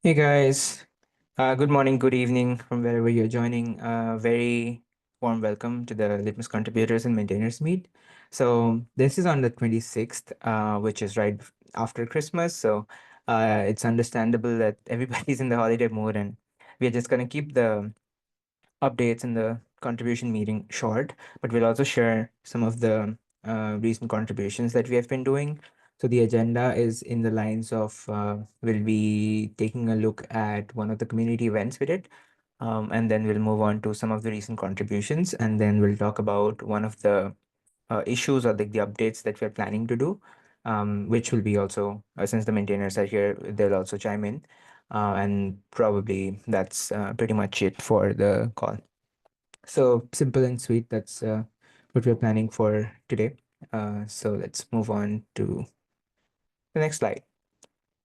Hey guys, good morning, good evening from wherever you're joining. Very warm welcome to the Litmus Contributors and Maintainers Meet. So this is on the 26th, which is right after Christmas. So it's understandable that everybody's in the holiday mood, and we're just gonna keep the updates in the contribution meeting short, but we'll also share some of the recent contributions that we have been doing. So the agenda is in the lines of we'll be taking a look at one of the community events we did, and then we'll move on to some of the recent contributions, and then we'll talk about one of the issues or the updates that we're planning to do, which will be also, since the maintainers are here, they'll also chime in. And probably that's pretty much it for the call. So simple and sweet. That's what we're planning for today. So let's move on to the next slide.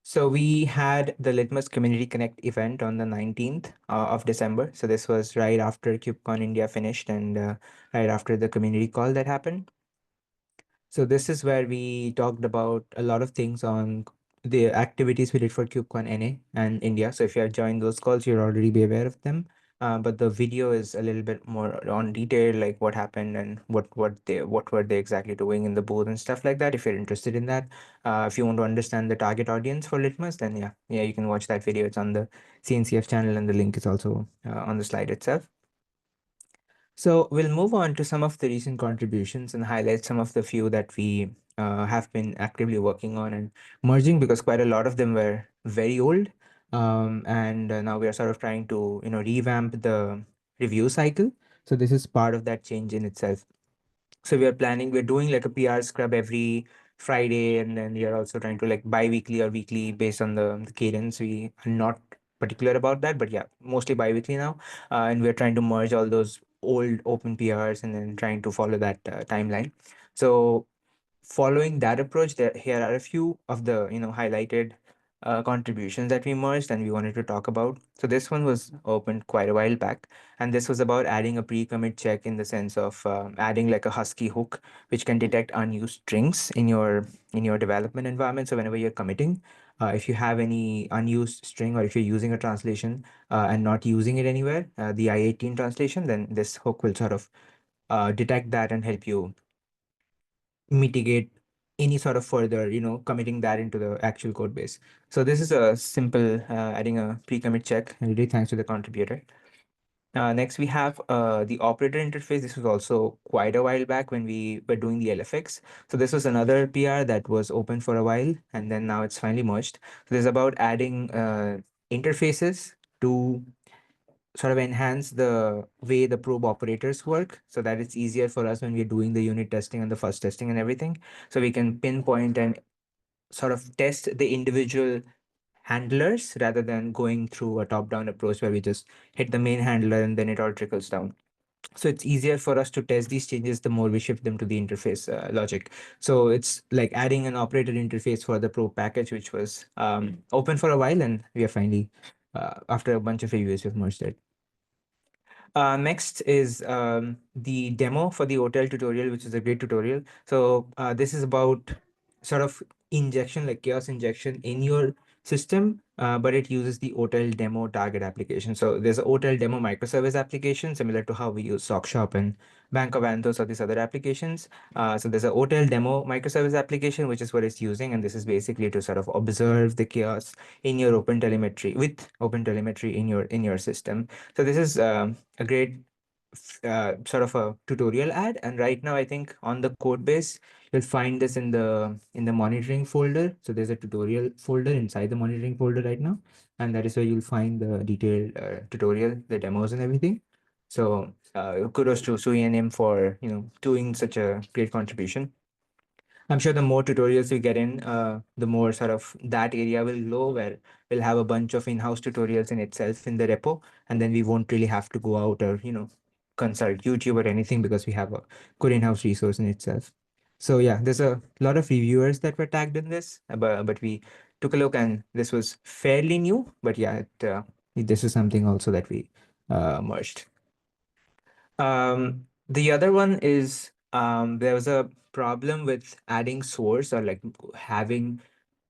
So we had the Litmus Community Connect event on the 19th of December. So this was right after KubeCon India finished and right after the community call that happened. So this is where we talked about a lot of things on the activities we did for KubeCon NA and India. So if you have joined those calls, you'll already be aware of them. But the video is a little bit more on detail, like what happened and what were they exactly doing in the booth and stuff like that. If you're interested in that, if you want to understand the target audience for Litmus, then yeah, you can watch that video. It's on the CNCF channel, and the link is also on the slide itself. So we'll move on to some of the recent contributions and highlight some of the few that we have been actively working on and merging, because quite a lot of them were very old. And now we are sort of trying to, revamp the review cycle. So this is part of that change in itself. So we're doing like a PR scrub every Friday, and then we are also trying to like bi-weekly or weekly based on the cadence. We are not particular about that, but yeah, mostly bi-weekly now. And we're trying to merge all those old open PRs and then trying to follow that timeline. So following that approach, here are a few of the highlighted contributions that we merged and we wanted to talk about. So this one was opened quite a while back, and this was about adding a pre-commit check in the sense of adding like a Husky hook, which can detect unused strings in your development environment. So whenever you're committing, if you have any unused string, or if you're using a translation and not using it anywhere, the I-18 translation, then this hook will sort of detect that and help you mitigate any sort of further, committing that into the actual code base. So this is a simple adding a pre-commit check, and really thanks to the contributor. Next, we have the operator interface. This was also quite a while back when we were doing the LFX. So this was another PR that was open for a while, and then now it's finally merged. So this is about adding interfaces to sort of enhance the way the probe operators work, so that it's easier for us when we're doing the unit testing and the fuzz testing and everything. So we can pinpoint and sort of test the individual handlers rather than going through a top-down approach where we just hit the main handler and then it all trickles down. So it's easier for us to test these changes the more we shift them to the interface logic. So it's like adding an operator interface for the probe package, which was open for a while, and we are finally, after a bunch of reviews, we've merged it. Next is the demo for the hotel tutorial, which is a great tutorial. So this is about sort of injection, like chaos injection in your system, but it uses the hotel demo target application. So there's a hotel demo microservice application similar to how we use SockShop and Bank of Anthos or these other applications. So there's a hotel demo microservice application, which is what it's using, and this is basically to sort of observe the chaos in your open telemetry in your system. So this is a great sort of a tutorial ad, and right now I think on the code base you'll find this in the monitoring folder. So there's a tutorial folder inside the monitoring folder right now, and that is where you'll find the detailed tutorial, the demos and everything. So kudos to Sui and him for doing such a great contribution. I'm sure the more tutorials we get in, the more sort of that area will grow, where we'll have a bunch of in-house tutorials in itself in the repo, and then we won't really have to go out or, consult YouTube or anything, because we have a good in-house resource in itself. So yeah, there's a lot of reviewers that were tagged in this, but we took a look and this was fairly new, but yeah, this is something also that we merged. The other one is there was a problem with adding source, or like having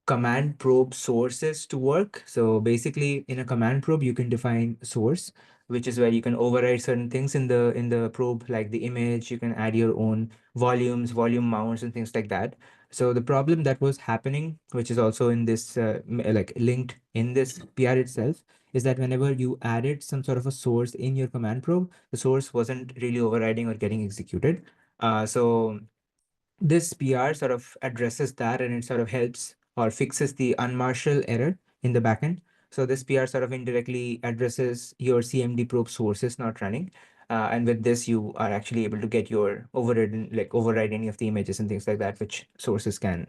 command probe sources to work. So basically, in a command probe, you can define source, which is where you can override certain things in the probe, like the image. You can add your own volumes, volume mounts, and things like that. So the problem that was happening, which is also in this like linked in this PR itself, is that whenever you added some sort of a source in your command probe, the source wasn't really overriding or getting executed. So this PR sort of addresses that, and it sort of helps or fixes the unmarshal error in the backend. So this PR sort of indirectly addresses your CMD probe sources not running. And with this, you are actually able to get your overridden, like override any of the images and things like that, which sources can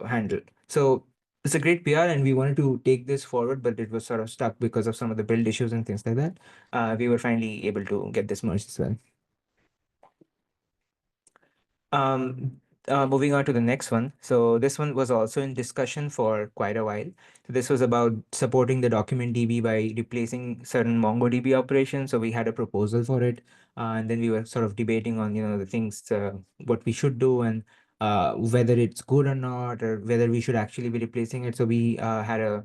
handle. So it's a great PR, and we wanted to take this forward, but it was sort of stuck because of some of the build issues and things like that. We were finally able to get this merged as well. Um, Moving on to the next one. So this one was also in discussion for quite a while. So this was about supporting the document DB by replacing certain MongoDB operations. So we had a proposal for it, and then we were sort of debating on the things what we should do, and whether it's good or not, or whether we should actually be replacing it. So we had a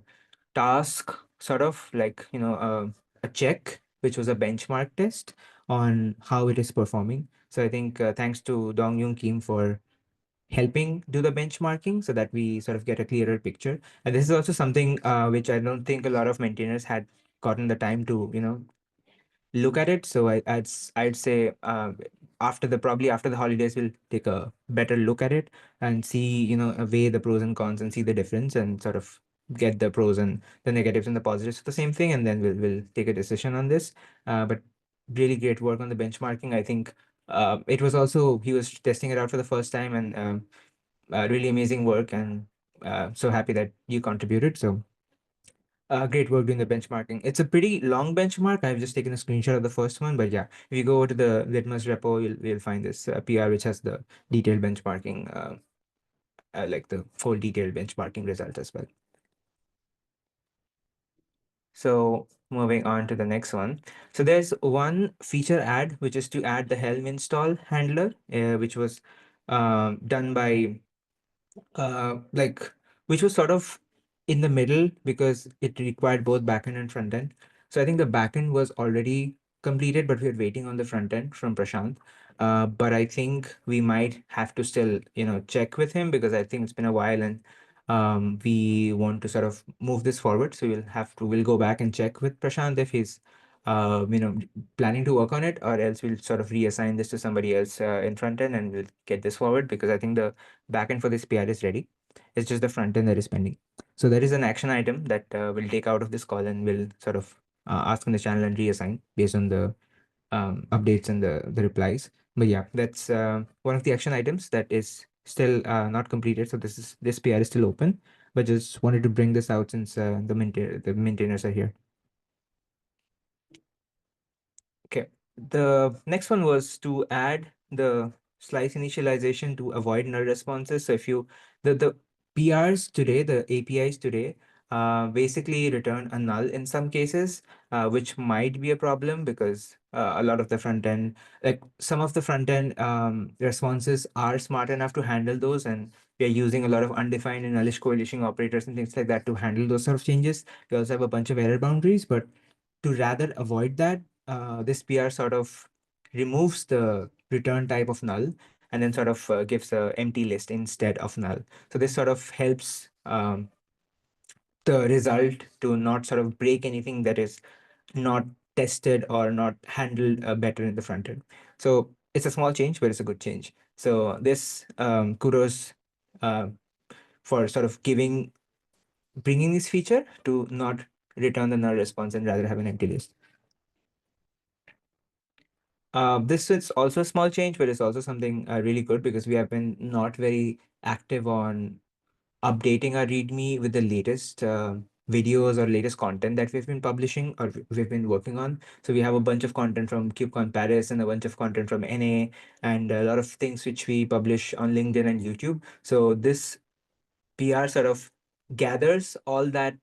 task, sort of like a check, which was a benchmark test on how it is performing. So I think thanks to Dong Yoon Kim for helping do the benchmarking so that we sort of get a clearer picture. And this is also something which I don't think a lot of maintainers had gotten the time to look at it. So I'd say after the probably after the holidays, we'll take a better look at it and see, weigh the pros and cons and see the difference and sort of get the pros and the negatives and the positives of the same thing, and then we'll take a decision on this. But really great work on the benchmarking. I think it was also he was testing it out for the first time, and really amazing work, and so happy that you contributed. So great work doing the benchmarking. It's a pretty long benchmark. I've just taken a screenshot of the first one, but yeah, if you go over to the Litmus repo, you'll find this PR which has the detailed benchmarking, like the full detailed benchmarking result as well. So moving on to the next one. So there's one feature add, which is to add the helm install handler, which was done by like which was sort of in the middle because it required both backend and front end. So I think the backend was already completed, but we are waiting on the front end from Prashant. But I think we might have to still, check with him because I think it's been a while, and we want to sort of move this forward. So we'll go back and check with Prashant if he's, planning to work on it, or else we'll sort of reassign this to somebody else in front end, and we'll get this forward because I think the backend for this PR is ready. It's just the front end that is pending. So there is an action item that we'll take out of this call, and we'll sort of ask on the channel and reassign based on the updates and the replies. But yeah, that's one of the action items that is still not completed. So this PR is still open, but just wanted to bring this out since the maintainers are here. Okay. The next one was to add the slice initialization to avoid null responses. So if you the PRs today, the APIs today, basically return a null in some cases, which might be a problem because a lot of the front end, like some of the front end responses are smart enough to handle those, and we are using a lot of undefined and nullish coalition operators and things like that to handle those sort of changes. We also have a bunch of error boundaries, but to rather avoid that, this PR sort of removes the return type of null and then sort of gives a empty list instead of null. So this sort of helps the result to not sort of break anything that is not tested or not handled better in the front end. So it's a small change, but it's a good change. So this kudos uh, for sort of bringing this feature to not return the null response and rather have an empty list. This is also a small change, but it's also something really good because we have been not very active on updating our README with the latest videos or latest content that we've been publishing or we've been working on. So we have a bunch of content from KubeCon Paris and a bunch of content from NA and a lot of things which we publish on LinkedIn and YouTube. So this PR sort of gathers all that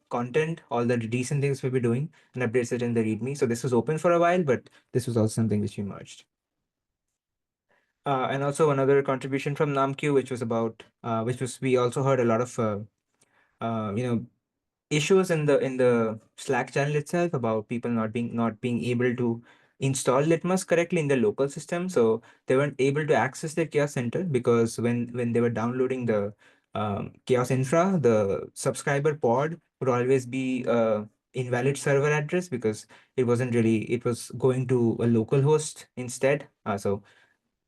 content, all the decent things we'll be doing, and updates it in the README. So this was open for a while, but this was also something which we merged. And also another contribution from NamQ, which was about, which was we also heard a lot of, you know, issues in the Slack channel itself about people not being able to install Litmus correctly in the local system. So they weren't able to access their Chaos Center because when they were downloading the Chaos infra, the subscriber pod would always be invalid server address because it was going to a local host instead. So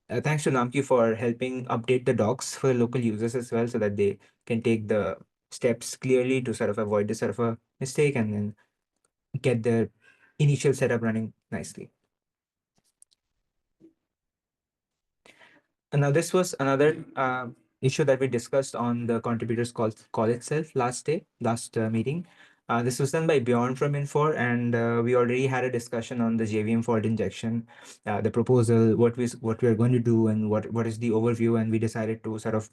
thanks to Namki for helping update the docs for local users as well so that they can take the steps clearly to sort of avoid this sort of a mistake and then get their initial setup running nicely. And now this was another issue that we discussed on the contributors call itself last meeting. This was done by Bjorn from Infor, and we already had a discussion on the JVM fault injection, the proposal, what we are going to do, and what is the overview. And we decided to sort of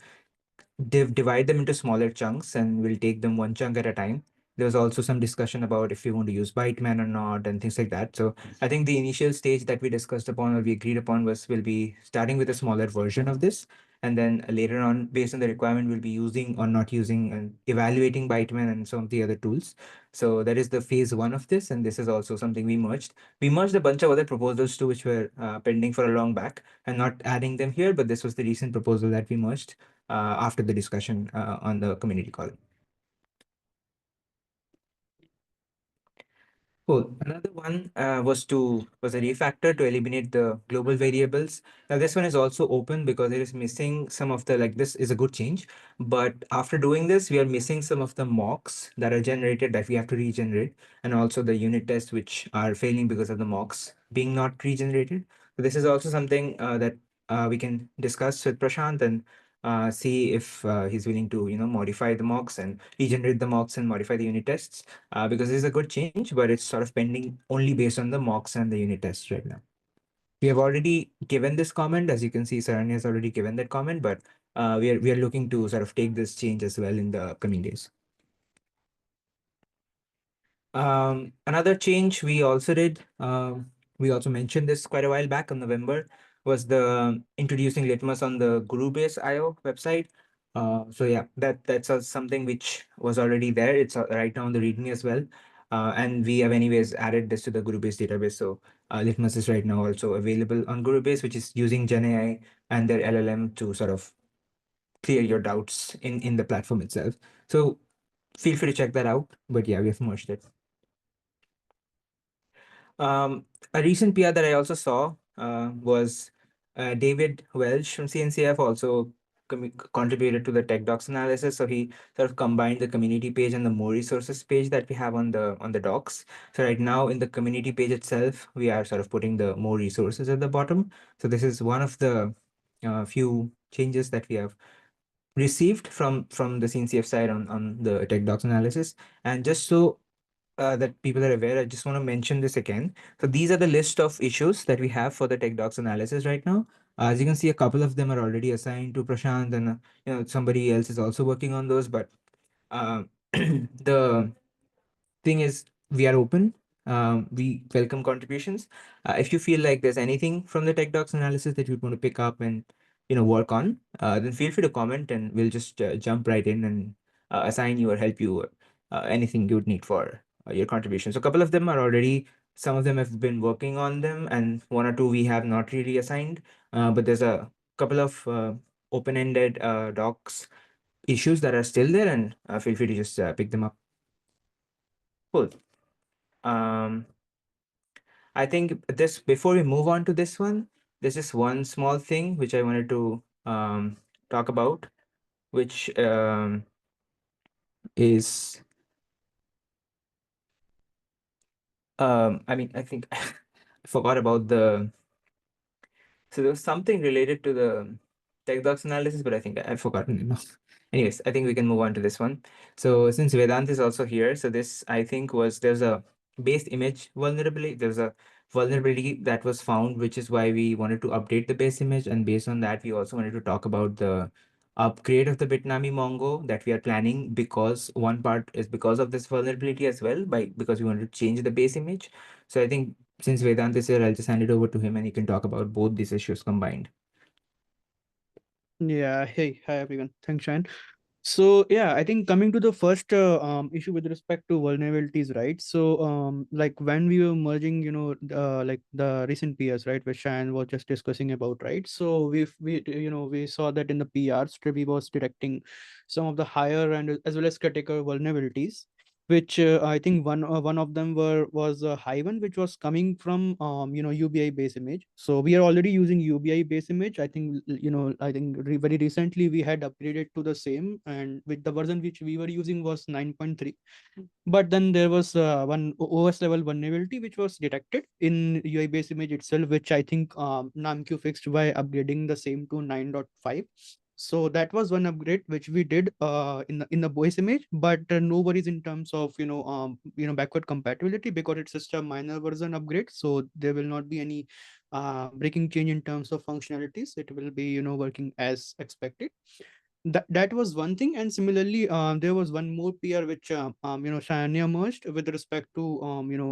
divide them into smaller chunks and we'll take them one chunk at a time. There was also some discussion about if we want to use Byteman or not and things like that. So I think the initial stage that we discussed upon or we agreed upon was we'll be starting with a smaller version of this. And then later on, based on the requirement, we'll be using or not using and evaluating Byteman and some of the other tools. So that is the phase one of this. And this is also something we merged. We merged a bunch of other proposals too, which were pending for a long back and not adding them here. But this was the recent proposal that we merged after the discussion on the community call. Cool. Another one was a refactor to eliminate the global variables. Now this one is also open because it is missing some of the like this is a good change, but after doing this, we are missing some of the mocks that are generated that we have to regenerate, and also the unit tests which are failing because of the mocks being not regenerated. So this is also something that we can discuss with Prashant and see if he's willing to modify the mocks and regenerate the mocks and modify the unit tests because this is a good change, but it's sort of pending only based on the mocks and the unit tests right now. We have already given this comment, as you can see, Saranya has already given that comment, but we are looking to sort of take this change as well in the coming days. Another change we also did, we also mentioned this quite a while back in November, was the introducing Litmus on the Guru-based IO website. So yeah, that's something which was already there. It's right now on the README as well. And we have anyways added this to the Guru-based database. So Litmus is right now also available on Guru-based, which is using GenAI and their LLM to sort of clear your doubts in the platform itself. So feel free to check that out. But yeah, we have merged it. A recent PR that I also saw was David Welch from CNCF also contributed to the tech docs analysis. So he sort of combined the community page and the more resources page that we have on the docs. So right now in the community page itself, we are sort of putting the more resources at the bottom. So this is one of the few changes that we have received from the CNCF side on the tech docs analysis. And just so that people are aware, I just want to mention this again. So these are the list of issues that we have for the tech docs analysis right now. As you can see, a couple of them are already assigned to Prashant, and somebody else is also working on those. But the thing is, we are open. We welcome contributions. If you feel like there's anything from the tech docs analysis that you want to pick up and work on, then feel free to comment, and we'll just jump right in and assign you or help you anything you would need for your contribution. So a couple of them are already. Some of them have been working on them, and one or two we have not really assigned. But there's a couple of open-ended docs issues that are still there, and feel free to just pick them up. Cool. Um, I think this before we move on to this one, there's just one small thing which I wanted to talk about, which is I mean I think I forgot about the so there was something related to the tech docs analysis, but I think I've forgotten it now. Anyways, I think we can move on to this one. So since Vedant is also here, so this I think there's a base image vulnerability. There's a vulnerability that was found, which is why we wanted to update the base image. And based on that, we also wanted to talk about the upgrade of the Bitnami Mongo that we are planning because one part is because of this vulnerability as well, because we wanted to change the base image. So I think since Vedant is here, I'll just hand it over to him and he can talk about both these issues combined. Yeah. Hey, hi everyone. Thanks, Shane. So yeah, I think coming to the first issue with respect to vulnerabilities, right? So like when we were merging, like the recent PRs, right, which Shan was just discussing about, right? So we saw that in the PRs, Trivy was detecting some of the higher and as well as critical vulnerabilities, which I think one of them was a high one, which was coming from UBI base image. So we are already using UBI base image. I think very recently we had upgraded to the same, and with the version which we were using was 9.3. But then there was one OS level vulnerability which was detected in UI base image itself, which I think NAMQ fixed by upgrading the same to 9.5. So that was one upgrade which we did in the base image, but no worries in terms of backward compatibility, because it's just a minor version upgrade. So there will not be any breaking change in terms of functionalities. It will be working as expected. That was one thing. And similarly, there was one more PR which Shania merged with respect to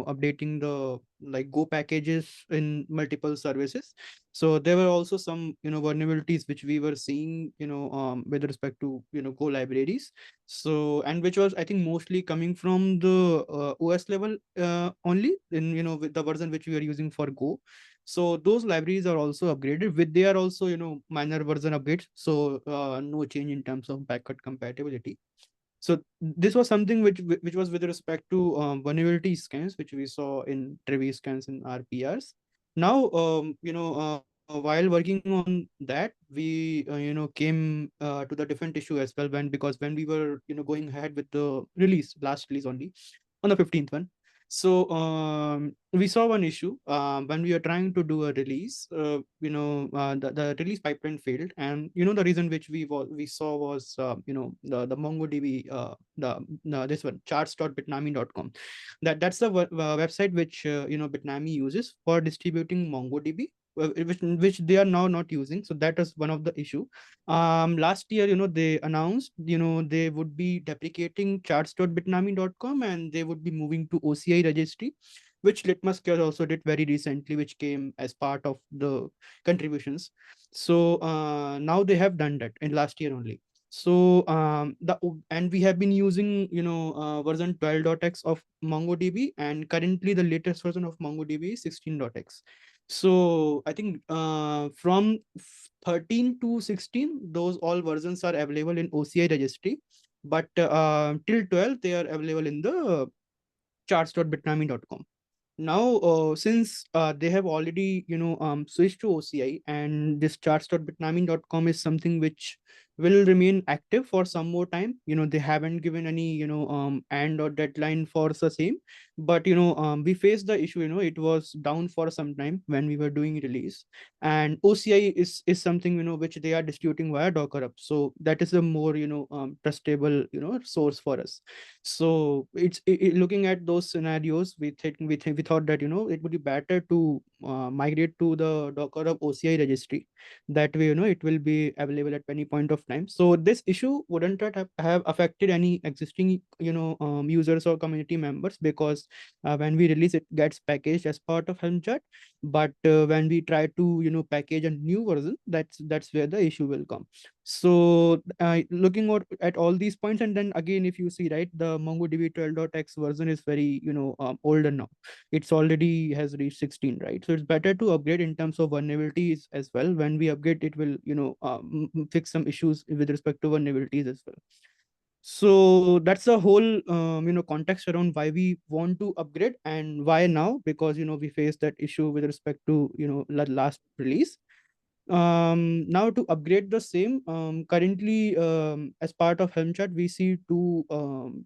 updating the like Go packages in multiple services. So there were also some vulnerabilities which we were seeing with respect to Go libraries. So, and which was I think mostly coming from the OS level only, in with the version which we are using for Go. So those libraries are also upgraded with, they are also minor version upgrades. So no change in terms of backward compatibility. So this was something which was with respect to vulnerability scans, which we saw in Trevi scans in RPRs. Now while working on that, we came to the different issue as well, because when we were going ahead with the last release only on the 15th one. So we saw one issue when we are trying to do a release. The release pipeline failed, and the reason which we saw was the MongoDB, this one charts.bitnami.com. That's the website which Bitnami uses for distributing MongoDB, which they are now not using. So that is one of the issue. Last year they announced they would be deprecating charts.bitnami.com, and they would be moving to OCI registry, which LitmusChaos also did very recently, which came as part of the contributions. So now they have done that in last year only. So the and we have been using version 12.x of MongoDB, and currently the latest version of MongoDB is 16.x. So I think from 13 to 16, those all versions are available in OCI registry, but till 12 they are available in the charts.bitnami.com. Now since they have already switched to OCI, and this charts.bitnami.com is something which will remain active for some more time. They haven't given any end or deadline for the same, but we faced the issue. It was down for some time when we were doing release, and OCI is something which they are distributing via Docker up. So that is a more trustable source for us. So looking at those scenarios, we thought that it would be better to migrate to the Docker of OCI registry. That way it will be available at any point of time. So this issue wouldn't have affected any existing users or community members, because when we release, it gets packaged as part of Helm chart. But when we try to package a new version, that's where the issue will come. So looking at all these points, and then again, if you see, right, the MongoDB 12.x version is very older now. It's already has reached 16, right? So it's better to upgrade in terms of vulnerabilities as well. When we upgrade, it will fix some issues with respect to vulnerabilities as well. So that's the whole context around why we want to upgrade and why now, because we faced that issue with respect to last release. Now to upgrade the same, currently as part of Helm chart, we see two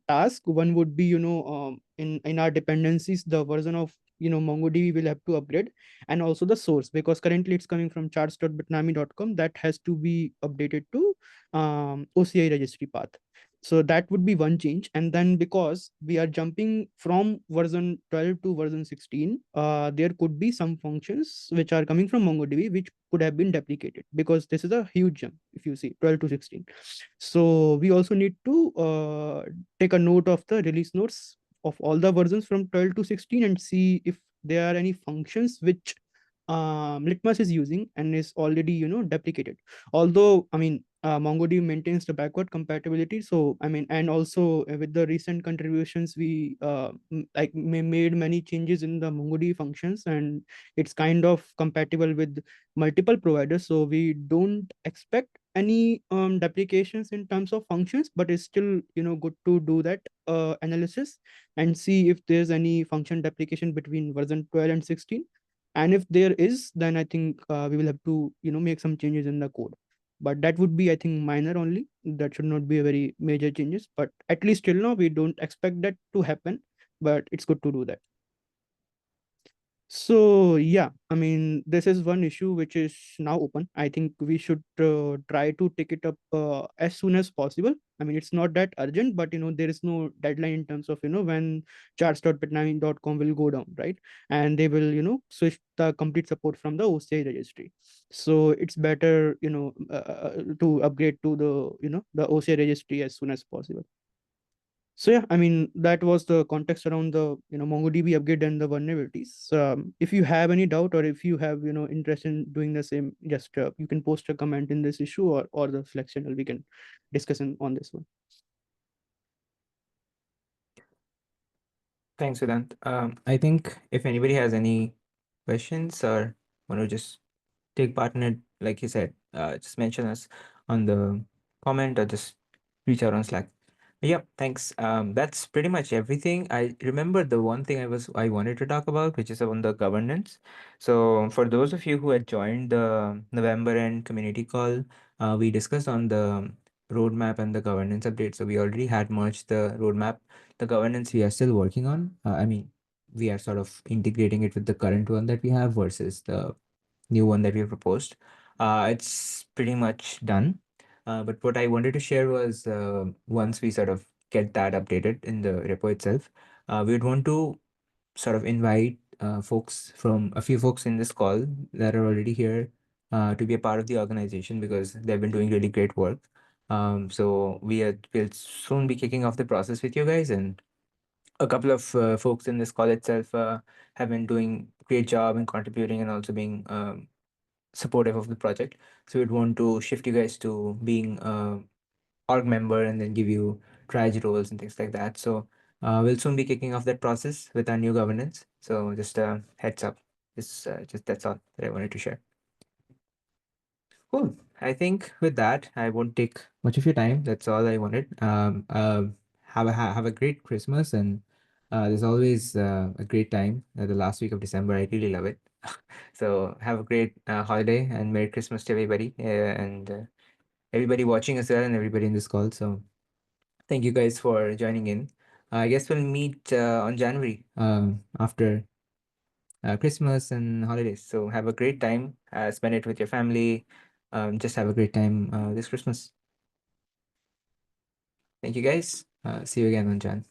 tasks. One would be in our dependencies, the version of MongoDB will have to upgrade, and also the source, because currently it's coming from charts.bitnami.com, that has to be updated to OCI registry path. So that would be one change. And then because we are jumping from version 12 to version 16, there could be some functions which are coming from MongoDB which could have been deprecated, because this is a huge jump if you see 12 to 16. So we also need to take a note of the release notes of all the versions from 12 to 16, and see if there are any functions which Litmus is using and is already deprecated. Although I mean, MongoDB maintains the backward compatibility. So I mean, and also with the recent contributions, we made many changes in the MongoDB functions, and it's kind of compatible with multiple providers. So we don't expect any deprecations in terms of functions, but it's still good to do that analysis and see if there's any function deprecation between version 12 and 16. And if there is, then I think we will have to make some changes in the code, but that would be, I think, minor only. That should not be a very major changes, but at least till now we don't expect that to happen, but it's good to do that. So yeah, I mean, this is one issue which is now open. I think we should try to take it up as soon as possible. I mean, it's not that urgent, but there is no deadline in terms of when charts.bit9.com will go down, right? And they will switch the complete support from the OCI registry. So it's better to upgrade to the the OCI registry as soon as possible. So yeah, I mean, that was the context around the MongoDB upgrade and the vulnerabilities. If you have any doubt, or if you have interest in doing the same, just you can post a comment in this issue, or the Flex channel. We can discuss on this one. Thanks, Vedant. I think if anybody has any questions or want to just take part in it, like you said, just mention us on the comment or just reach out on Slack. Yep, thanks. That's pretty much everything. I remember the one thing I wanted to talk about, which is on the governance. So for those of you who had joined the November end community call, we discussed on the roadmap and the governance update. So we already had merged the roadmap. The governance we are still working on. I mean, we are sort of integrating it with the current one that we have versus the new one that we have proposed. It's pretty much done. But what I wanted to share was once we sort of get that updated in the repo itself, we would want to sort of invite folks from a few folks in this call that are already here to be a part of the organization because they've been doing really great work. So we'll soon be kicking off the process with you guys, and a couple of folks in this call itself have been doing great job and contributing and also being supportive of the project. So we'd want to shift you guys to being org member and then give you triage roles and things like that. So we'll soon be kicking off that process with our new governance. So just a heads up. Just that's all that I wanted to share. Cool. I think with that, I won't take much of your time. That's all I wanted. Have a great Christmas, and there's always a great time. The last week of December, I really love it. So have a great holiday and Merry Christmas to everybody, and everybody watching as well, and everybody in this call. So thank you guys for joining in. I guess we'll meet on January after Christmas and holidays. So have a great time. Spend it with your family. Just have a great time this Christmas. Thank you guys. See you again on Jan.